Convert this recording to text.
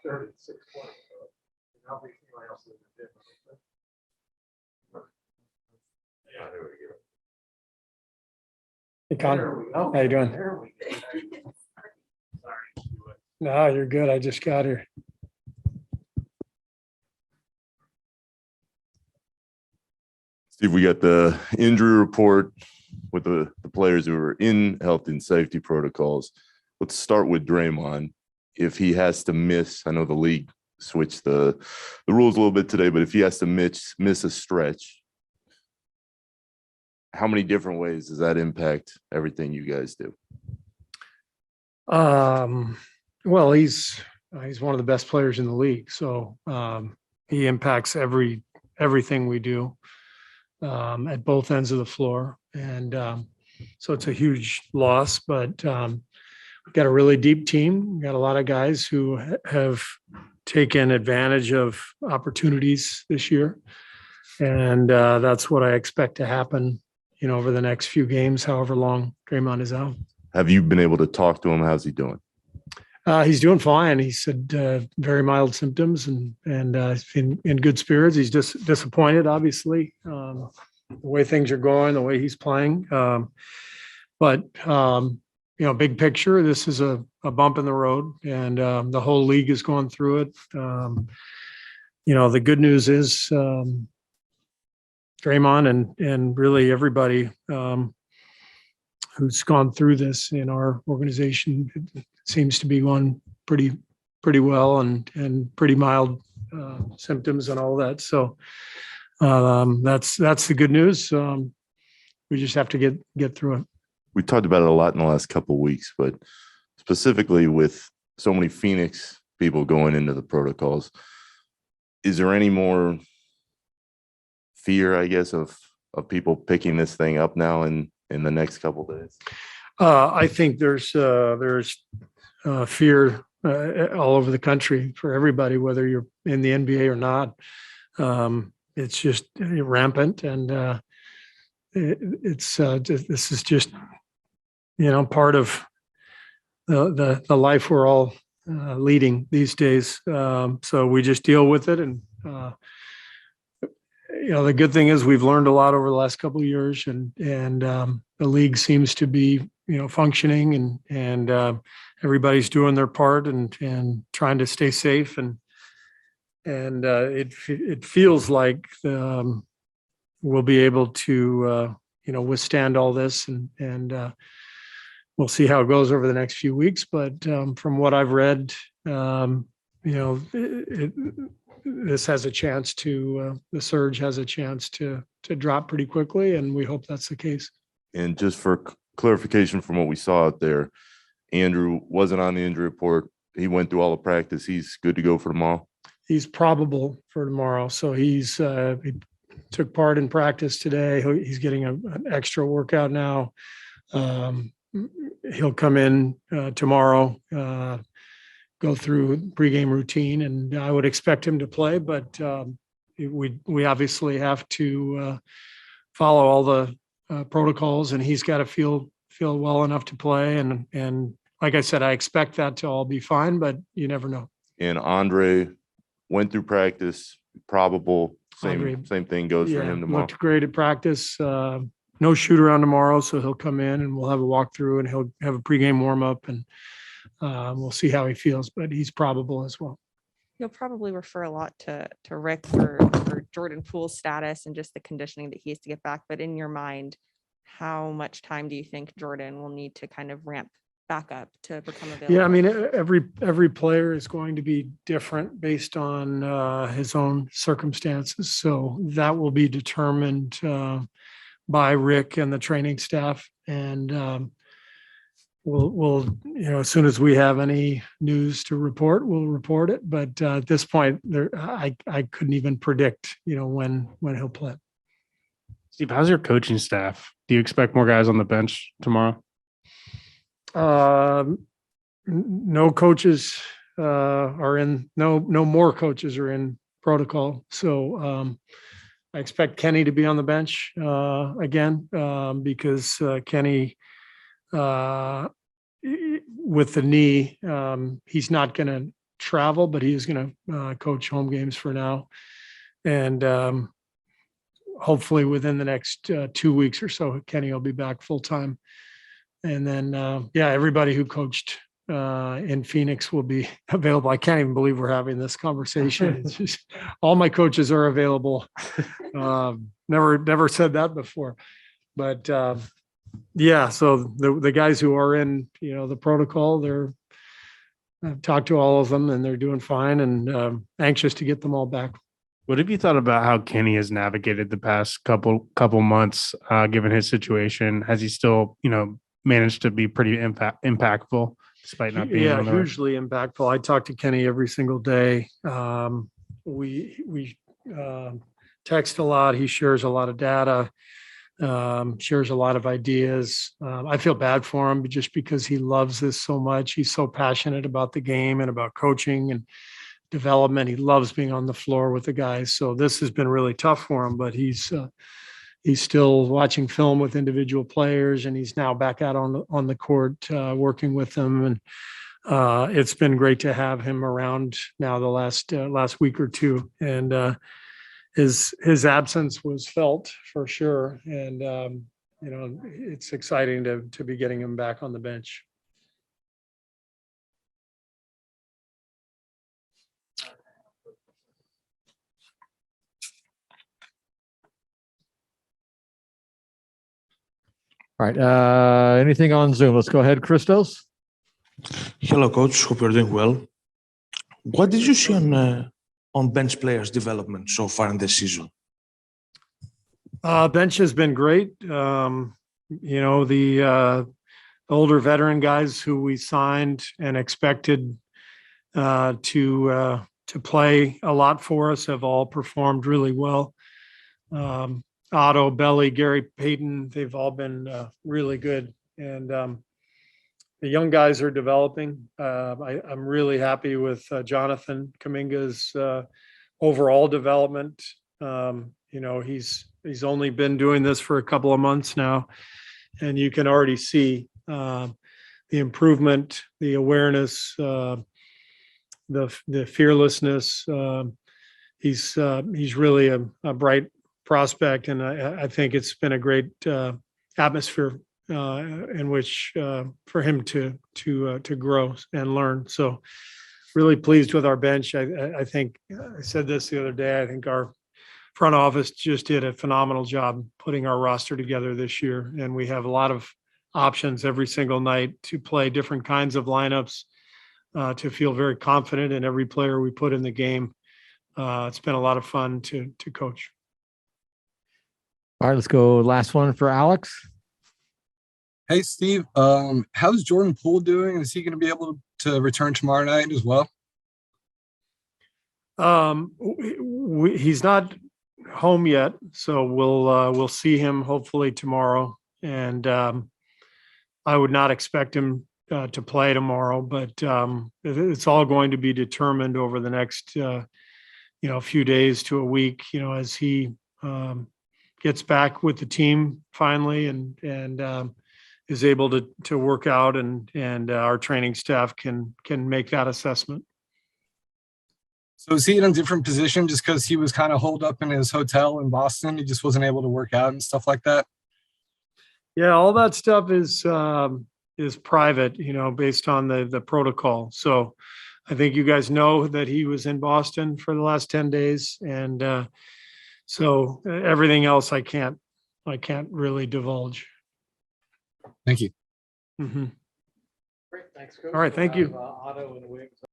started 6:20. Now we see what else is different. Yeah, there we go. Hey, Connor, how you doing? There we go. Sorry. No, you're good. I just got here. Steve, we got the injury report with the players who are in health and safety protocols. Let's start with Draymond. If he has to miss, I know the league switched the rules a little bit today, but if he has to miss a stretch, how many different ways does that impact everything you guys do? Well, he's one of the best players in the league, so he impacts everything we do at both ends of the floor, and so it's a huge loss. But we've got a really deep team. We've got a lot of guys who have taken advantage of opportunities this year, and that's what I expect to happen, over the next few games, however long Draymond is out. Have you been able to talk to him? How's he doing? He's doing fine. He said very mild symptoms and he's in good spirits. He's just disappointed, obviously, the way things are going, the way he's playing. But big picture, this is a bump in the road, and the whole league is going through it. The good news is Draymond and really everybody who's gone through this in our organization, it seems to be going pretty well and pretty mild symptoms and all that. So that's the good news. We just have to get through it. We talked about it a lot in the last couple of weeks, but specifically with so many Phoenix people going into the protocols, is there any more fear, I guess, of people picking this thing up now in the next couple of days? I think there's fear all over the country for everybody, whether you're in the NBA or not. It's just rampant, and this is just part of the life we're all leading these days. So we just deal with it, and the good thing is we've learned a lot over the last couple of years, and the league seems to be functioning, and everybody's doing their part and trying to stay safe, and it feels like we'll be able to withstand all this, and we'll see how it goes over the next few weeks. But from what I've read, this has a chance to the surge has a chance to drop pretty quickly, and we hope that's the case. And just for clarification from what we saw out there, Andrew wasn't on the injury report. He went through all the practice. He's good to go for tomorrow. He's probable for tomorrow. So he took part in practice today. He's getting an extra workout now. He'll come in tomorrow, go through pregame routine, and I would expect him to play, but we obviously have to follow all the protocols, and he's got to feel well enough to play. And like I said, I expect that to all be fine, but you never know. And Andre went through practice, probable. Same thing goes for him tomorrow. Looked great at practice. No shoot around tomorrow, so he'll come in and we'll have a walkthrough, and he'll have a pregame warm up, and we'll see how he feels, but he's probable as well. You'll probably refer a lot to Rick for Jordan Poole's status and just the conditioning that he has to get back. But in your mind, how much time do you think Jordan will need to kind of ramp back up to become available? Yeah, I mean, every player is going to be different based on his own circumstances. So that will be determined by Rick and the training staff. And we'll as soon as we have any news to report, we'll report it. But at this point, I couldn't even predict when he'll play. Steve, how's your coaching staff? Do you expect more guys on the bench tomorrow? No coaches are in. No more coaches are in protocol. So I expect Kenny to be on the bench again because Kenny. With the knee, he's not going to travel, but he is going to coach home games for now. And hopefully within the next 2 weeks or so, Kenny will be back full time. And then, everybody who coached in Phoenix will be available. I can't even believe we're having this conversation. It's just, all my coaches are available. Never said that before, but so the guys who are in, the protocol, I've talked to all of them and they're doing fine, and anxious to get them all back. What have you thought about how Kenny has navigated the past couple months, given his situation? Has he still, managed to be pretty impactful despite not being on the hugely impactful. I talk to Kenny every single day. We text a lot. He shares a lot of data, shares a lot of ideas. I feel bad for him just because he loves this so much. He's so passionate about the game and about coaching and development. He loves being on the floor with the guys. So this has been really tough for him, but he's still watching film with individual players, and he's now back out on the court working with them. And it's been great to have him around now the last week or two. And his absence was felt for sure. And it's exciting to be getting him back on the bench. All right. Anything on Zoom? Let's go ahead, Christos. Hello, coach. Hope you're doing well. What did you see on bench players' development so far in this season? Bench has been great. The older veteran guys who we signed and expected to play a lot for us have all performed really well. Otto, Belly, Gary Payton, they've all been really good. And the young guys are developing. I'm really happy with Jonathan Kuminga's overall development. He's only been doing this for a couple of months now, and you can already see the improvement, the awareness, the fearlessness. He's really a bright prospect, and I think it's been a great atmosphere in which for him to grow and learn. So really pleased with our bench. I think I said this the other day. I think our front office just did a phenomenal job putting our roster together this year, and we have a lot of options every single night to play different kinds of lineups, to feel very confident in every player we put in the game. It's been a lot of fun to coach. All right, let's go. Last one for Alex. Hey, Steve. How's Jordan Poole doing? Is he going to be able to return tomorrow night as well? He's not home yet, so we'll see him hopefully tomorrow. And I would not expect him to play tomorrow, but it's all going to be determined over the next few days to a week. As he gets back with the team finally and is able to work out, and our training staff can make that assessment. So is he in a different position just because he was kind of holed up in his hotel in Boston? He just wasn't able to work out and stuff like that? Yeah, all that stuff is private, based on the protocol. So I think you guys know that he was in Boston for the last 10 days. And so everything else I can't really divulge. Thank you. Mm-hmm. Great, thanks, Coach. All right, thank you. Otto and Wiggs.